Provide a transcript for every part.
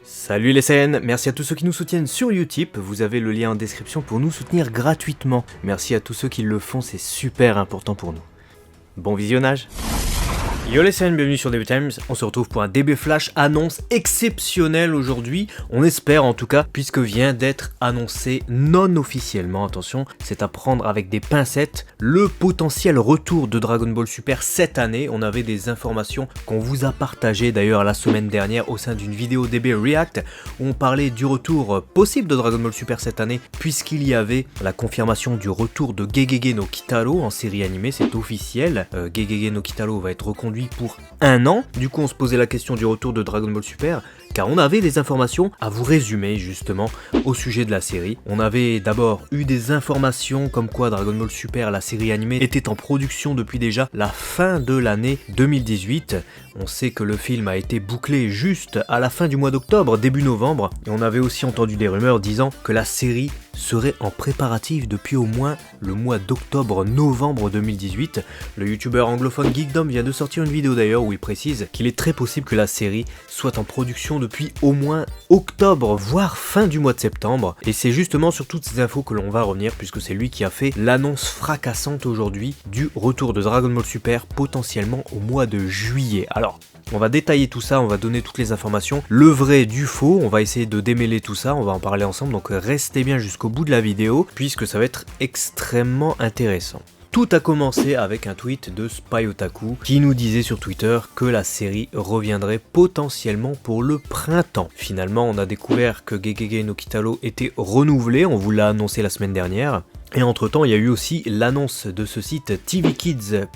Salut les Saiyans, merci à tous ceux qui nous soutiennent sur Utip, vous avez le lien en description pour nous soutenir gratuitement. Merci à tous ceux qui le font, c'est super important pour nous. Bon visionnage. Yo les Saiyans, bienvenue sur DB Times, on se retrouve pour un DB Flash annonce exceptionnelle aujourd'hui, on espère en tout cas, puisque vient d'être annoncé non officiellement, attention, c'est à prendre avec des pincettes, le potentiel retour de Dragon Ball Super cette année. On avait des informations qu'on vous a partagées d'ailleurs la semaine dernière au sein d'une vidéo DB React, où on parlait du retour possible de Dragon Ball Super cette année, puisqu'il y avait la confirmation du retour de Gegege no Kitaro en série animée, c'est officiel, Gegege no Kitaro va être reconduit pour 1 an. Du coup on se posait la question du retour de Dragon Ball Super, car on avait des informations à vous résumer justement au sujet de la série. On avait d'abord eu des informations comme quoi Dragon Ball Super, la série animée, était en production depuis déjà la fin de l'année 2018. On sait que le film a été bouclé juste à la fin du mois d'octobre, début novembre, et on avait aussi entendu des rumeurs disant que la série serait en préparatif depuis au moins le mois d'octobre-novembre 2018. Le youtubeur anglophone Geekdom vient de sortir une vidéo d'ailleurs où il précise qu'il est très possible que la série soit en production depuis au moins octobre, voire fin du mois de septembre. Et c'est justement sur toutes ces infos que l'on va revenir, puisque c'est lui qui a fait l'annonce fracassante aujourd'hui du retour de Dragon Ball Super potentiellement au mois de juillet. Alors, on va détailler tout ça, on va donner toutes les informations, le vrai du faux, on va essayer de démêler tout ça, on va en parler ensemble, donc restez bien jusqu'au bout de la vidéo, puisque ça va être extrêmement intéressant. Tout a commencé avec un tweet de Spy Otaku qui nous disait sur Twitter que la série reviendrait potentiellement pour le printemps. Finalement, on a découvert que Gegege no Kitaro était renouvelé, on vous l'a annoncé la semaine dernière. Et entre temps, il y a eu aussi l'annonce de ce site tvkids.ws,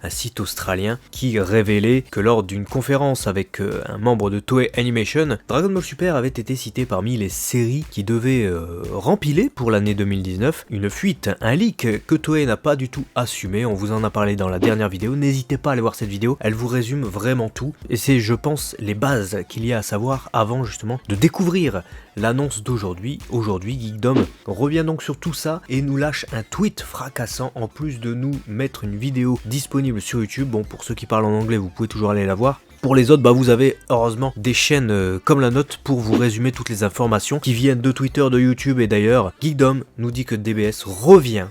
un site australien qui révélait que lors d'une conférence avec un membre de Toei Animation, Dragon Ball Super avait été cité parmi les séries qui devaient rempiler pour l'année 2019. Une fuite, un leak que Toei n'a pas du tout assumé, on vous en a parlé dans la dernière vidéo, n'hésitez pas à aller voir cette vidéo, elle vous résume vraiment tout. Et c'est, je pense, les bases qu'il y a à savoir avant justement de découvrir l'annonce d'aujourd'hui. Aujourd'hui, Geekdom revient donc sur tout ça et nous lâche un tweet fracassant en plus de nous mettre une vidéo disponible sur YouTube. Bon, pour ceux qui parlent en anglais, vous pouvez toujours aller la voir. Pour les autres, vous avez heureusement des chaînes comme la nôtre pour vous résumer toutes les informations qui viennent de Twitter, de YouTube. Et d'ailleurs, Geekdom nous dit que DBS revient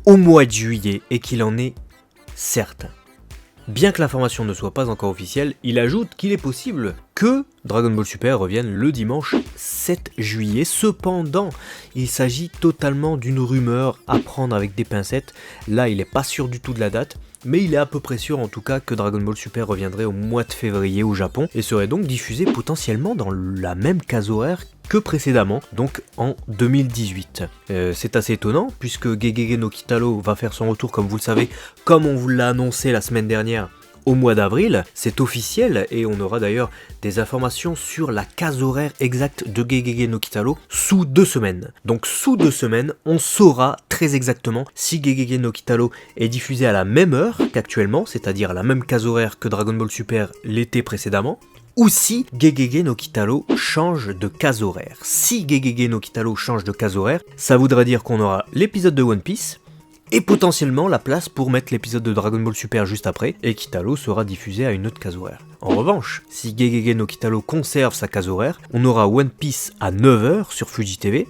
au mois de juillet et qu'il en est certain. Bien que l'information ne soit pas encore officielle, il ajoute qu'il est possible que Dragon Ball Super revienne le dimanche 7 juillet. Cependant, il s'agit totalement d'une rumeur à prendre avec des pincettes. Là, il n'est pas sûr du tout de la date, mais il est à peu près sûr en tout cas que Dragon Ball Super reviendrait au mois de février au Japon et serait donc diffusé potentiellement dans la même case horaire que précédemment, donc en 2018. C'est assez étonnant puisque Gegege no Kitaro va faire son retour, comme vous le savez, comme on vous l'a annoncé la semaine dernière, au mois d'avril, c'est officiel et on aura d'ailleurs des informations sur la case horaire exacte de Gegege no Kitaro sous 2 semaines. Donc sous 2 semaines, on saura très exactement si Gegege no Kitaro est diffusé à la même heure qu'actuellement, c'est-à-dire à la même case horaire que Dragon Ball Super l'été précédemment, ou si Gegege no Kitaro change de case horaire. Si Gegege no Kitaro change de case horaire, ça voudrait dire qu'on aura l'épisode de One Piece, et potentiellement la place pour mettre l'épisode de Dragon Ball Super juste après, et Kitaro sera diffusé à une autre case horaire. En revanche, si Gegege no Kitaro conserve sa case horaire, on aura One Piece à 9h sur Fuji TV,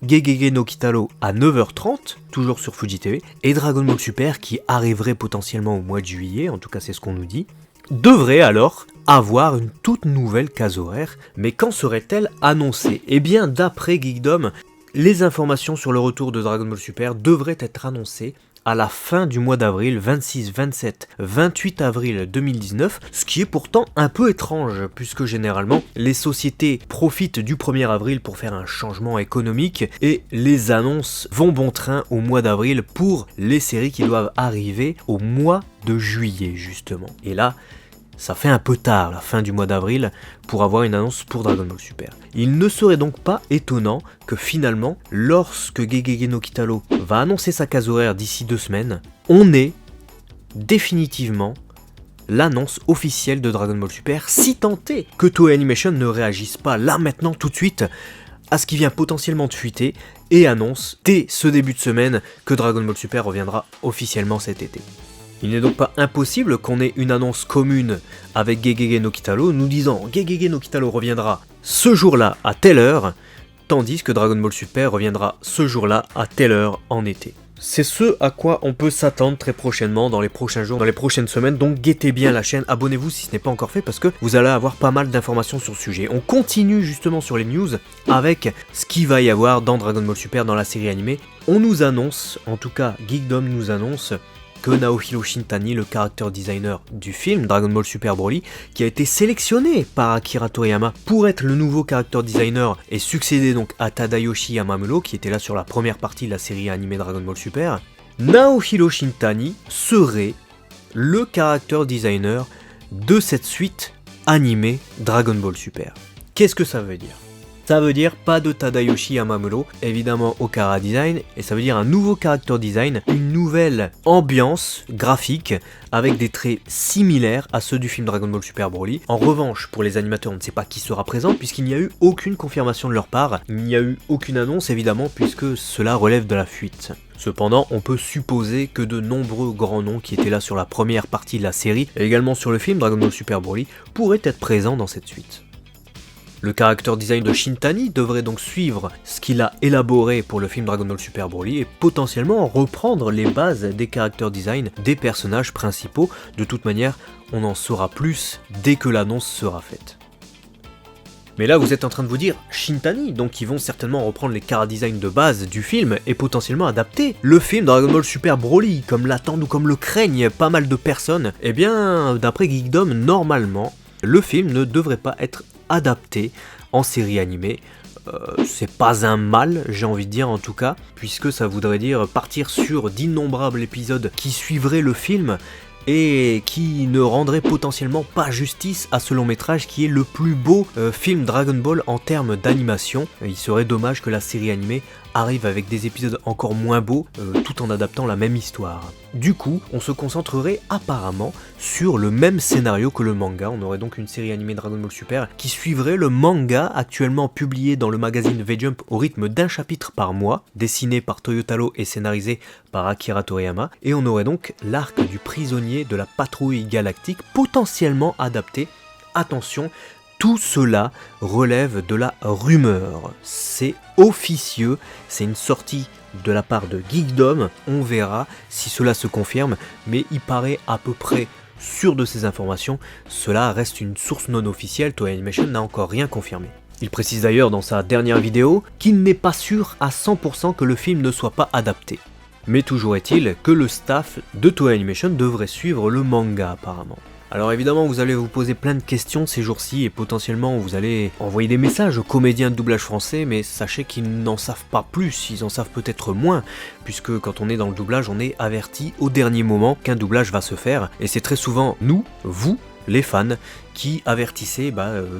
Gegege no Kitaro à 9h30, toujours sur Fuji TV, et Dragon Ball Super, qui arriverait potentiellement au mois de juillet, en tout cas c'est ce qu'on nous dit, devrait alors avoir une toute nouvelle case horaire. Mais quand serait-elle annoncée ? Eh bien, d'après Geekdom, les informations sur le retour de Dragon Ball Super devraient être annoncées à la fin du mois d'avril, 26, 27, 28 avril 2019, ce qui est pourtant un peu étrange, puisque généralement, les sociétés profitent du 1er avril pour faire un changement économique, et les annonces vont bon train au mois d'avril pour les séries qui doivent arriver au mois de juillet, justement. Et là, ça fait un peu tard, la fin du mois d'avril, pour avoir une annonce pour Dragon Ball Super. Il ne serait donc pas étonnant que finalement, lorsque Gegege no Kitaro va annoncer sa case horaire d'ici 2 semaines, on ait définitivement l'annonce officielle de Dragon Ball Super, si tant est que Toei Animation ne réagisse pas là maintenant tout de suite à ce qui vient potentiellement de fuiter et annonce dès ce début de semaine que Dragon Ball Super reviendra officiellement cet été. Il n'est donc pas impossible qu'on ait une annonce commune avec Gegege no Kitaro nous disant Gegege no Kitaro reviendra ce jour-là à telle heure, tandis que Dragon Ball Super reviendra ce jour-là à telle heure en été. C'est ce à quoi on peut s'attendre très prochainement, dans les prochains jours, dans les prochaines semaines, donc guettez bien la chaîne, abonnez-vous si ce n'est pas encore fait parce que vous allez avoir pas mal d'informations sur le sujet. On continue justement sur les news avec ce qu'il va y avoir dans Dragon Ball Super dans la série animée. On nous annonce, en tout cas Geekdom nous annonce, que Naohiro Shintani, le character designer du film Dragon Ball Super Broly, qui a été sélectionné par Akira Toriyama pour être le nouveau character designer et succéder donc à Tadayoshi Yamamuro, qui était là sur la première partie de la série animée Dragon Ball Super, Naohiro Shintani serait le character designer de cette suite animée Dragon Ball Super. Qu'est-ce que ça veut dire ? Ça veut dire pas de Tadayoshi Yamamuro, évidemment au Chara Design, et ça veut dire un nouveau character design, une nouvelle ambiance graphique avec des traits similaires à ceux du film Dragon Ball Super Broly. En revanche, pour les animateurs, on ne sait pas qui sera présent puisqu'il n'y a eu aucune confirmation de leur part, il n'y a eu aucune annonce évidemment puisque cela relève de la fuite. Cependant, on peut supposer que de nombreux grands noms qui étaient là sur la première partie de la série, et également sur le film Dragon Ball Super Broly, pourraient être présents dans cette suite. Le character design de Shintani devrait donc suivre ce qu'il a élaboré pour le film Dragon Ball Super Broly et potentiellement reprendre les bases des character design des personnages principaux. De toute manière, on en saura plus dès que l'annonce sera faite. Mais là vous êtes en train de vous dire Shintani, donc ils vont certainement reprendre les chara design de base du film et potentiellement adapter le film Dragon Ball Super Broly, comme l'attendent ou comme le craignent pas mal de personnes. Eh bien, d'après Geekdom, normalement, le film ne devrait pas être adapté en série animée. C'est pas un mal, j'ai envie de dire en tout cas, puisque ça voudrait dire partir sur d'innombrables épisodes qui suivraient le film et qui ne rendraient potentiellement pas justice à ce long métrage qui est le plus beau film Dragon Ball en termes d'animation. Il serait dommage que la série animée arrive avec des épisodes encore moins beaux tout en adaptant la même histoire. Du coup, on se concentrerait apparemment sur le même scénario que le manga. On aurait donc une série animée Dragon Ball Super qui suivrait le manga actuellement publié dans le magazine V-Jump au rythme d'un chapitre par mois, dessiné par Toyotaro et scénarisé par Akira Toriyama, et on aurait donc l'arc du prisonnier de la patrouille galactique potentiellement adapté. Attention, tout cela relève de la rumeur, c'est officieux, c'est une sortie de la part de Geekdom, on verra si cela se confirme, mais il paraît à peu près sûr de ces informations, cela reste une source non officielle, Toei Animation n'a encore rien confirmé. Il précise d'ailleurs dans sa dernière vidéo qu'il n'est pas sûr à 100% que le film ne soit pas adapté. Mais toujours est-il que le staff de Toei Animation devrait suivre le manga apparemment. Alors évidemment vous allez vous poser plein de questions ces jours-ci et potentiellement vous allez envoyer des messages aux comédiens de doublage français, mais sachez qu'ils n'en savent pas plus, ils en savent peut-être moins, puisque quand on est dans le doublage on est averti au dernier moment qu'un doublage va se faire, et c'est très souvent nous, vous, les fans, qui avertissaient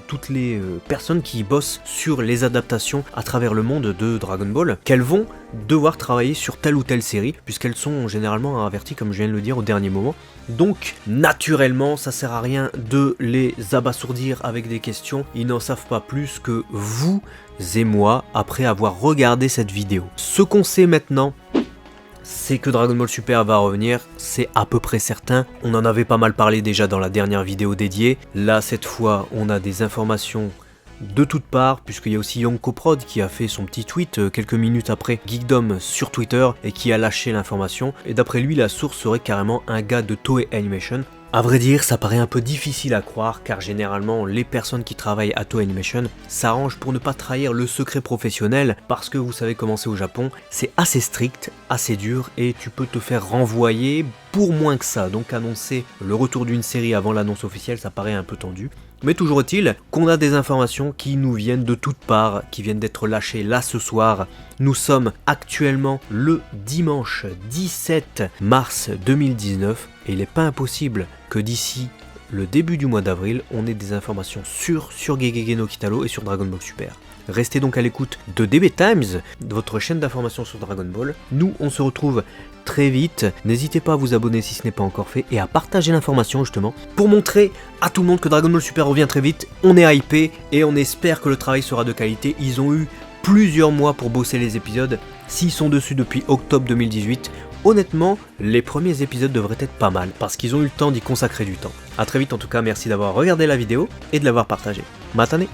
toutes les personnes qui bossent sur les adaptations à travers le monde de Dragon Ball, qu'elles vont devoir travailler sur telle ou telle série, puisqu'elles sont généralement averties, comme je viens de le dire, au dernier moment. Donc, naturellement, ça sert à rien de les abasourdir avec des questions, ils n'en savent pas plus que vous et moi, après avoir regardé cette vidéo. Ce qu'on sait maintenant, c'est que Dragon Ball Super va revenir, c'est à peu près certain. On en avait pas mal parlé déjà dans la dernière vidéo dédiée. Là, cette fois, on a des informations de toutes parts, puisqu'il y a aussi Yonko Prod qui a fait son petit tweet quelques minutes après Geekdom sur Twitter et qui a lâché l'information. Et d'après lui, la source serait carrément un gars de Toei Animation. A vrai dire, ça paraît un peu difficile à croire, car généralement, les personnes qui travaillent à Toei Animation s'arrangent pour ne pas trahir le secret professionnel, parce que vous savez comment c'est au Japon, c'est assez strict, assez dur, et tu peux te faire renvoyer pour moins que ça. Donc annoncer le retour d'une série avant l'annonce officielle, ça paraît un peu tendu. Mais toujours est-il qu'on a des informations qui nous viennent de toutes parts, qui viennent d'être lâchées là ce soir. Nous sommes actuellement le dimanche 17 mars 2019 et il n'est pas impossible que d'ici le début du mois d'avril, on ait des informations sûres sur Gegege no Kitaro et sur Dragon Ball Super. Restez donc à l'écoute de DB Times, votre chaîne d'information sur Dragon Ball. Nous, on se retrouve très vite. N'hésitez pas à vous abonner si ce n'est pas encore fait et à partager l'information justement pour montrer à tout le monde que Dragon Ball Super revient très vite. On est hypé et on espère que le travail sera de qualité. Ils ont eu plusieurs mois pour bosser les épisodes. S'ils sont dessus depuis octobre 2018, honnêtement, les premiers épisodes devraient être pas mal, parce qu'ils ont eu le temps d'y consacrer du temps. A très vite en tout cas, merci d'avoir regardé la vidéo et de l'avoir partagée. Matane!